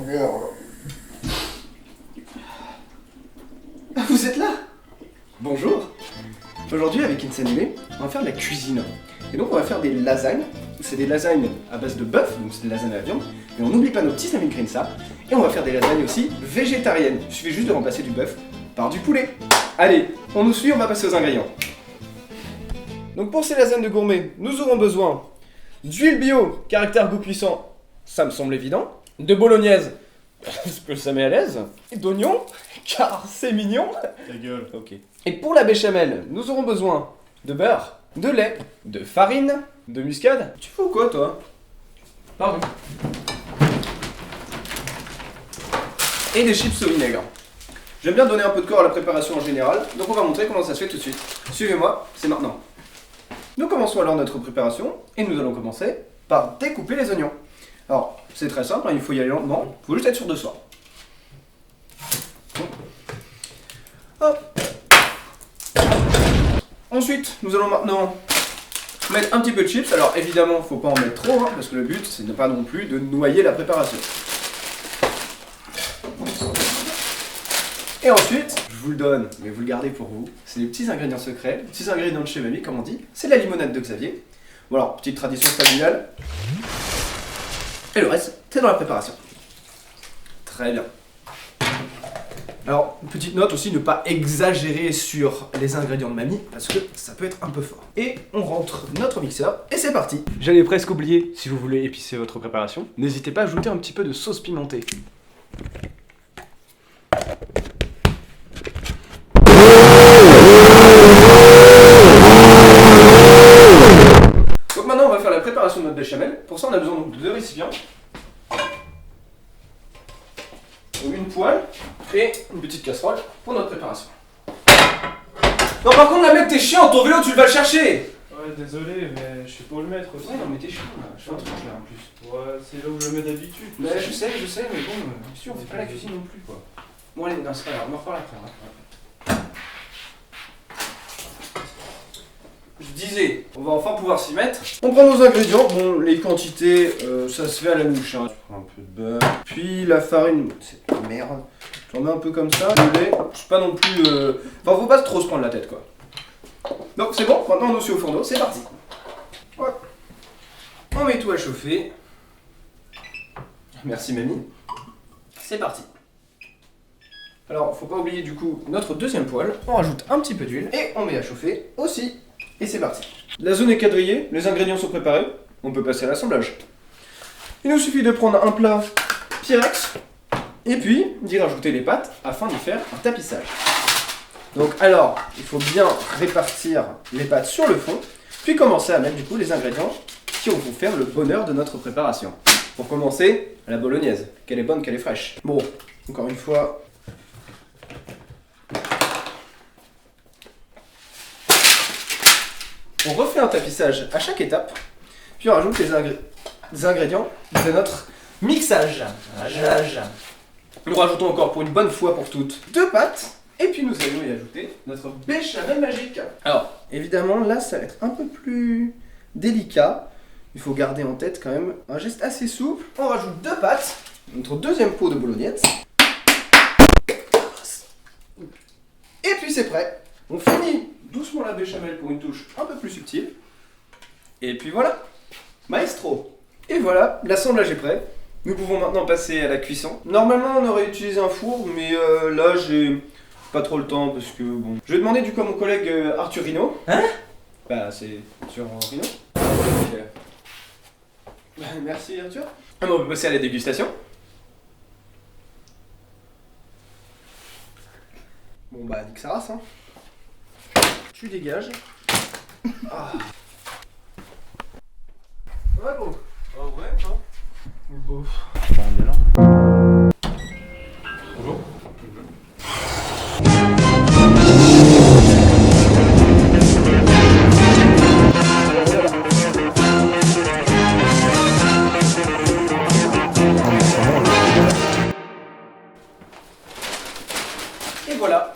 Ah, vous êtes là? Bonjour. Aujourd'hui, avec Insanulé, on va faire de la cuisine. Et donc, on va faire des lasagnes. C'est des lasagnes à base de bœuf, donc c'est des lasagnes à la viande. Mais on n'oublie pas nos petits amis Grinsa. Et on va faire des lasagnes aussi végétariennes. Il suffit juste de remplacer du bœuf par du poulet. Allez, on nous suit, on va passer aux ingrédients. Donc pour ces lasagnes de gourmet, nous aurons besoin d'huile bio, caractère goût puissant, ça me semble évident, de bolognaise, parce que ça met à l'aise, et d'oignons, car c'est mignon. Ta gueule. Ok. Et pour la béchamel, nous aurons besoin de beurre, de lait, de farine, de muscade. Tu fous quoi toi? Pardon. Et des chips au vinaigre. J'aime bien donner un peu de corps à la préparation en général, donc on va montrer comment ça se fait tout de suite. Suivez-moi, c'est maintenant. Nous commençons alors notre préparation, et nous allons commencer par découper les oignons. Alors, c'est très simple, hein, il faut y aller lentement, il faut juste être sûr de soi. Hop. Ensuite, nous allons maintenant mettre un petit peu de chips. Alors évidemment, faut pas en mettre trop, hein, parce que le but, c'est de ne pas non plus de noyer la préparation. Et ensuite, je vous le donne, mais vous le gardez pour vous, c'est les petits ingrédients secrets, les petits ingrédients de chez Mamie, comme on dit. C'est la limonade de Xavier. Voilà, petite tradition familiale. Et le reste, c'est dans la préparation. Très bien. Alors, une petite note aussi, ne pas exagérer sur les ingrédients de Mamie, parce que ça peut être un peu fort. Et on rentre notre mixeur, et c'est parti. J'allais presque oublier, si vous voulez épicer votre préparation, n'hésitez pas à ajouter un petit peu de sauce pimentée. Donc maintenant, on va faire la préparation de notre béchamel. Pour ça, on a besoin donc de 2 récipients. Une poêle et une petite casserole pour notre préparation. Non, par contre, la mec, t'es chiant, ton vélo, tu vas le chercher. Ouais, désolé, mais je sais pas où le mettre aussi. Ouais, non, mais t'es chiant, là. Je fais un truc là en plus. Ouais, c'est là où je le mets d'habitude. Bah, je sais, mais bon, si on fait pas la cuisine non plus, quoi. Bon, allez, non, c'est pas grave, on en reparle après. Hein. Je disais, on va enfin pouvoir s'y mettre. On prend nos ingrédients. Bon, les quantités, ça se fait à la louche. Hein. Tu prends un peu de beurre. Puis la farine, c'est de la merde. J'en mets un peu comme ça. Le lait, c'est pas non plus. Enfin, faut pas trop se prendre la tête, quoi. Donc, c'est bon. Maintenant, on est aussi au fourneau. C'est parti. Ouais. On met tout à chauffer. Merci, mamie. C'est parti. Alors, faut pas oublier du coup notre deuxième poêle. On rajoute un petit peu d'huile et on met à chauffer aussi. Et c'est parti. La zone est quadrillée, les ingrédients sont préparés. On peut passer à l'assemblage. Il nous suffit de prendre un plat Pyrex et puis d'y rajouter les pâtes afin de faire un tapissage. Donc alors, il faut bien répartir les pâtes sur le fond, puis commencer à mettre du coup les ingrédients qui vont vous faire le bonheur de notre préparation. Pour commencer, la bolognaise. Qu'elle est bonne, qu'elle est fraîche. Bon, encore une fois. On refait un tapissage à chaque étape, puis on rajoute les ingrédients de notre mixage. Nous rajoutons encore pour une bonne fois pour toutes 2 pâtes, et puis nous allons y ajouter notre béchamel magique. Alors, évidemment, là, ça va être un peu plus délicat. Il faut garder en tête quand même un geste assez souple. On rajoute 2 pâtes, notre deuxième pot de bolognaise. Et puis c'est prêt. On finit doucement la béchamel pour une touche un peu plus subtile. Et puis voilà, maestro. Et voilà, l'assemblage est prêt. Nous pouvons maintenant passer à la cuisson. Normalement, on aurait utilisé un four, mais là, j'ai pas trop le temps parce que bon. Je vais demander du coup à mon collègue Arthur Rino. Hein? Bah, c'est Arthur Rino. Merci Arthur. On peut passer à la dégustation. Bon bah, nique sa race, hein. Tu dégages. Ah. Ouais, bon. Oh ouais, non? Bon. On est là. Bonjour. Et voilà.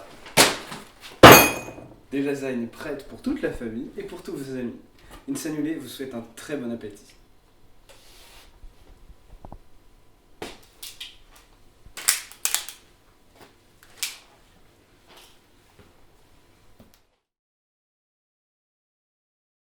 Des lasagnes prêtes pour toute la famille et pour tous vos amis. Insanulé vous souhaite un très bon appétit.